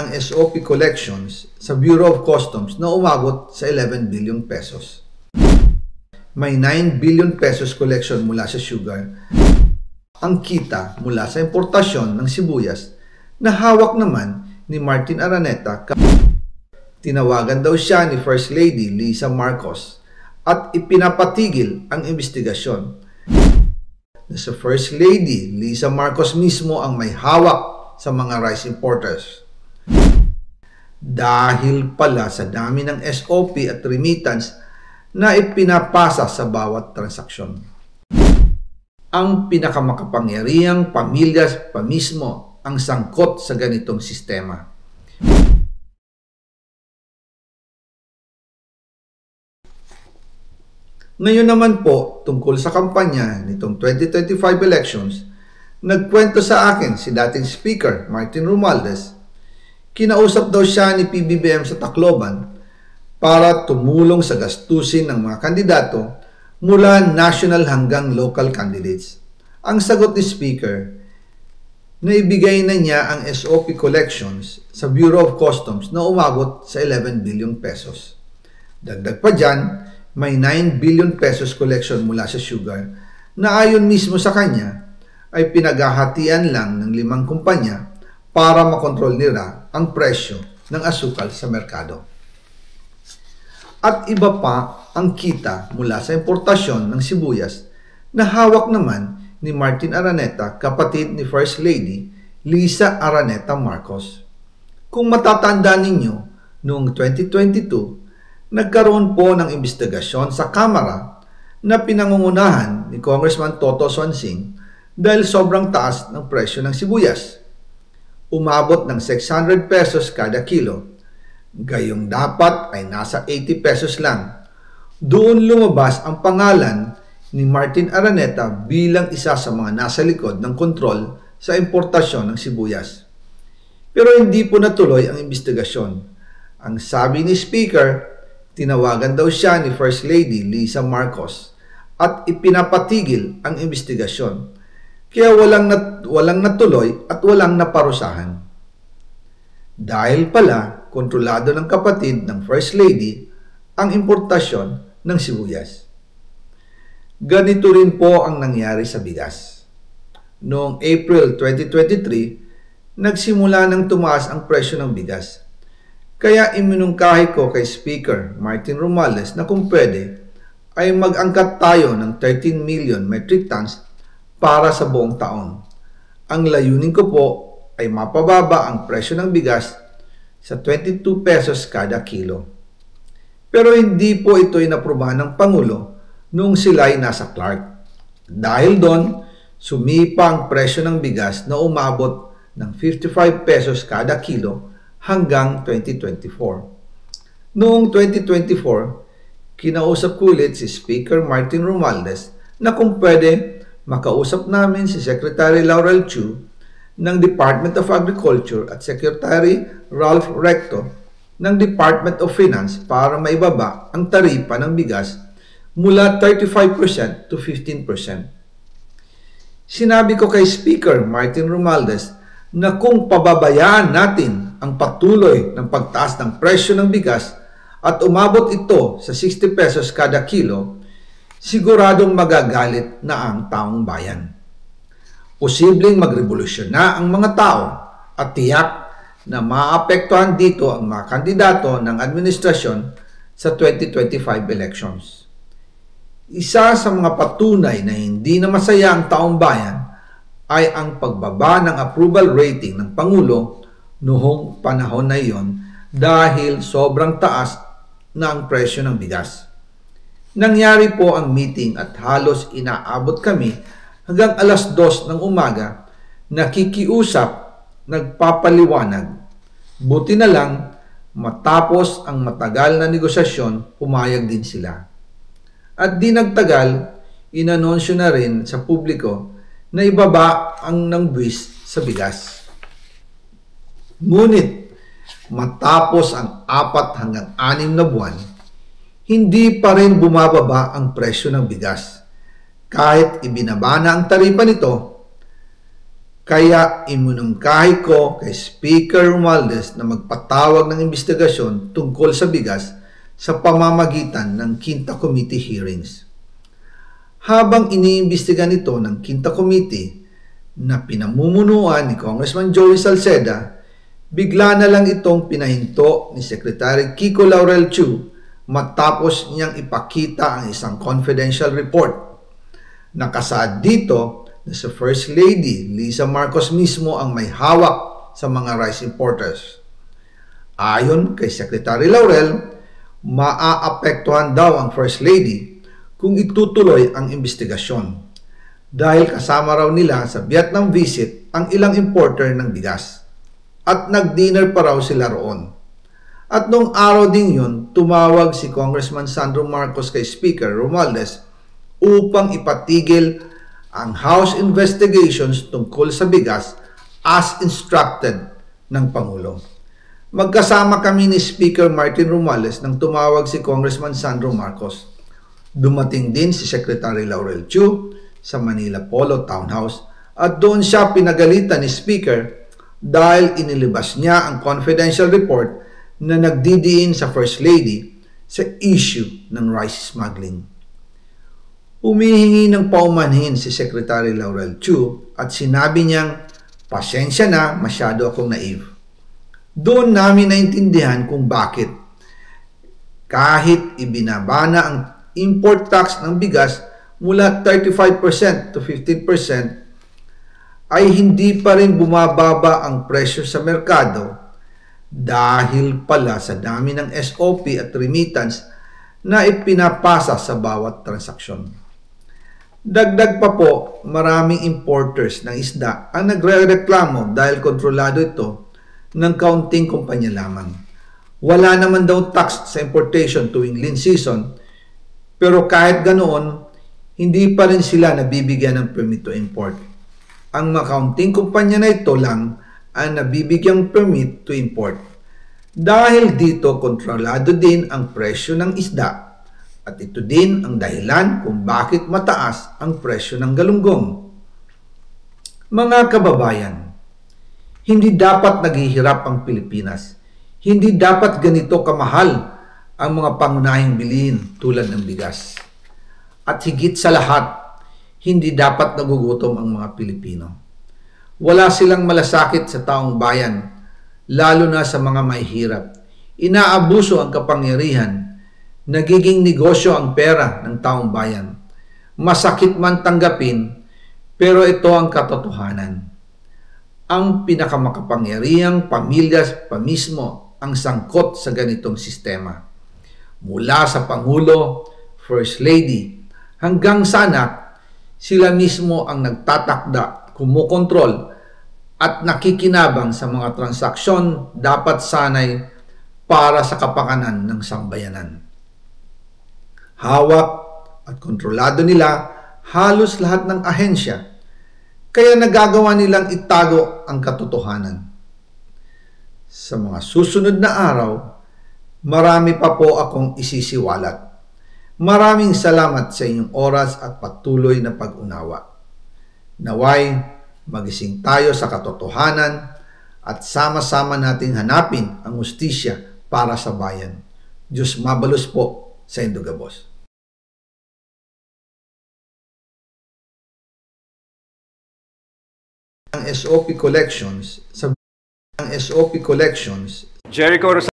Ang SOP collections sa Bureau of Customs na umabot sa 11 billion pesos. May 9 billion pesos collection mula sa sugar. Ang kita mula sa importasyon ng sibuyas na hawak naman ni Martin Araneta. Tinawagan daw siya ni First Lady Lisa Marcos at ipinapatigil ang investigasyon. Sa First Lady Lisa Marcos mismo ang may hawak sa mga rice importers. Dahil pala sa dami ng SOP at remittance na ipinapasa sa bawat transaksyon. Ang pinakamakapangyarihang pamilya pa mismo ang sangkot sa ganitong sistema. Ngayon naman po, tungkol sa kampanya nitong 2025 elections, nagkwento sa akin si dating Speaker Martin Romualdez. Kinausap daw siya ni PBBM sa Tacloban para tumulong sa gastusin ng mga kandidato mula national hanggang local candidates. Ang sagot ni Speaker, naibigay na niya ang SOP collections sa Bureau of Customs na umabot sa 11 billion pesos. Dagdag pa dyan, may 9 billion pesos collection mula sa sugar na ayon mismo sa kanya ay pinaghahatian lang ng 5 kumpanya para makontrol nila ang presyo ng asukal sa merkado. At iba pa ang kita mula sa importasyon ng sibuyas na hawak naman ni Martin Araneta, kapatid ni First Lady Lisa Araneta Marcos. Kung matatandaan ninyo, noong 2022, nagkaroon po ng investigasyon sa Kamara na pinangungunahan ni Congressman Toto Swansing dahil sobrang taas ng presyo ng sibuyas. Umabot ng 600 pesos kada kilo. Gayong dapat ay nasa 80 pesos lang. Doon lumabas ang pangalan ni Martin Araneta bilang isa sa mga nasa likod ng kontrol sa importasyon ng sibuyas. Pero hindi po natuloy ang investigasyon. Ang sabi ni Speaker, tinawagan daw siya ni First Lady Lisa Marcos at ipinapatigil ang investigasyon. Kaya walang natuloy at walang naparusahan. Dahil pala, kontrolado ng kapatid ng First Lady ang importasyon ng sibuyas. Ganito rin po ang nangyari sa bigas. Noong April 2023, nagsimula nang tumaas ang presyo ng bigas. Kaya iminungkahi ko kay Speaker Martin Romualdez na kung pwede ay mag-angkat tayo ng 13 million metric tons para sa buong taon. Ang layunin ko po ay mapababa ang presyo ng bigas sa 22 pesos kada kilo. Pero hindi po ito inaprubahan ng Pangulo noong sila ay nasa Clark. Dahil doon, sumipa ang presyo ng bigas na umabot ng 55 pesos kada kilo hanggang 2024. Noong 2024, kinausap ko ulit si Speaker Martin Romualdez na kung pwede makausap namin si Secretary Laurel Chu ng Department of Agriculture at Secretary Ralph Recto ng Department of Finance para maibaba ang taripa ng bigas mula 35% to 15%. Sinabi ko kay Speaker Martin Romualdez na kung pababayaan natin ang patuloy ng pagtaas ng presyo ng bigas at umabot ito sa 60 pesos kada kilo, siguradong magagalit na ang taong bayan. Posibleng magrevolusyon na ang mga tao at tiyak na maapektuhan dito ang mga kandidato ng administrasyon sa 2025 elections. Isa sa mga patunay na hindi na masaya ang taong bayan ay ang pagbaba ng approval rating ng Pangulo noong panahon na iyon dahil sobrang taas na ang presyo ng bigas. Nangyari po ang meeting at halos inaabot kami hanggang alas 2 ng umaga, nakikiusap, nagpapaliwanag. Buti na lang, matapos ang matagal na negosasyon, pumayag din sila. At di nagtagal, inanunsyo na rin sa publiko na ibaba ang ng buwis sa bigas. Ngunit, matapos ang 4 hanggang 6 na buwan, hindi pa rin bumababa ang presyo ng bigas. Kahit ibinaba na ang taripa nito, Kaya iminungkahi ko kay Speaker Romualdez na magpatawag ng investigasyon tungkol sa bigas sa pamamagitan ng Quinta Committee hearings. Habang iniimbestiga nito ng Quinta Committee na pinamumunuan ni Congressman Joey Salceda, bigla na lang itong pinahinto ni Secretary Kiko Laurel Chu matapos niyang ipakita ang isang confidential report. Nakasaad dito na sa First Lady Lisa Marcos mismo ang may hawak sa mga rice importers. Ayon kay Secretary Laurel, maaapektuhan daw ang First Lady kung itutuloy ang investigasyon dahil kasama raw nila sa Vietnam visit ang ilang importer ng bigas at nag-dinner pa raw sila roon. At nung araw din yun, tumawag si Congressman Sandro Marcos kay Speaker Romualdez upang ipatigil ang House investigations tungkol sa bigas as instructed ng Pangulo. Magkasama kami ni Speaker Martin Romualdez nang tumawag si Congressman Sandro Marcos. Dumating din si Secretary Laurel Chu sa Manila Polo Townhouse at doon siya pinagalitan ni Speaker dahil inilabas niya ang confidential report na nagdidiin sa First Lady sa issue ng rice smuggling. Humihingi ng paumanhin si Secretary Laurel Chu at sinabi niyang, pasensya na, masyado akong naive. Doon namin naintindihan kung bakit. Kahit ibinabana ang import tax ng bigas mula 35% to 15%, ay hindi pa rin bumababa ang presyo sa merkado dahil pala sa dami ng SOP at remittance na ipinapasa sa bawat transaksyon. Dagdag pa po, maraming importers ng isda ang nagre-reklamo dahil kontrolado ito ng kaunting kumpanya lamang. Wala naman daw tax sa importation tuwing lean season, pero kahit ganoon, hindi pa rin sila nabibigyan ng permit to import. Ang mga kaunting kumpanya na ito lang ang nabibigyang permit to import. Dahil dito, kontrolado din ang presyo ng isda. At ito din ang dahilan kung bakit mataas ang presyo ng galunggong. Mga kababayan, hindi dapat naghihirap ang Pilipinas. Hindi dapat ganito kamahal ang mga pangunahing bilihin tulad ng bigas. At higit sa lahat, hindi dapat nagugutom ang mga Pilipino. Wala silang malasakit sa taong bayan, lalo na sa mga mahihirap. Inaabuso ang kapangyarihan. Nagiging negosyo ang pera ng taong bayan. Masakit man tanggapin, pero ito ang katotohanan. Ang pinakamakapangyarihang pamilya pa mismo ang sangkot sa ganitong sistema. Mula sa Pangulo, First Lady, hanggang sa anak, sila mismo ang nagtatakda, kumukontrol, at nakikinabang sa mga transaksyon dapat sanay para sa kapakanan ng sambayanan. Hawak at kontrolado nila halos lahat ng ahensya, kaya nagagawa nilang itago ang katotohanan. Sa mga susunod na araw, marami pa po akong isisiwalat. Maraming salamat sa inyong oras at patuloy na pag-unawa. Naway, magising tayo sa katotohanan at sama-sama nating hanapin ang hustisya para sa bayan. Diyos mabalos po sa Indogabos. Ang SOP collections sa SOP collections. Jericho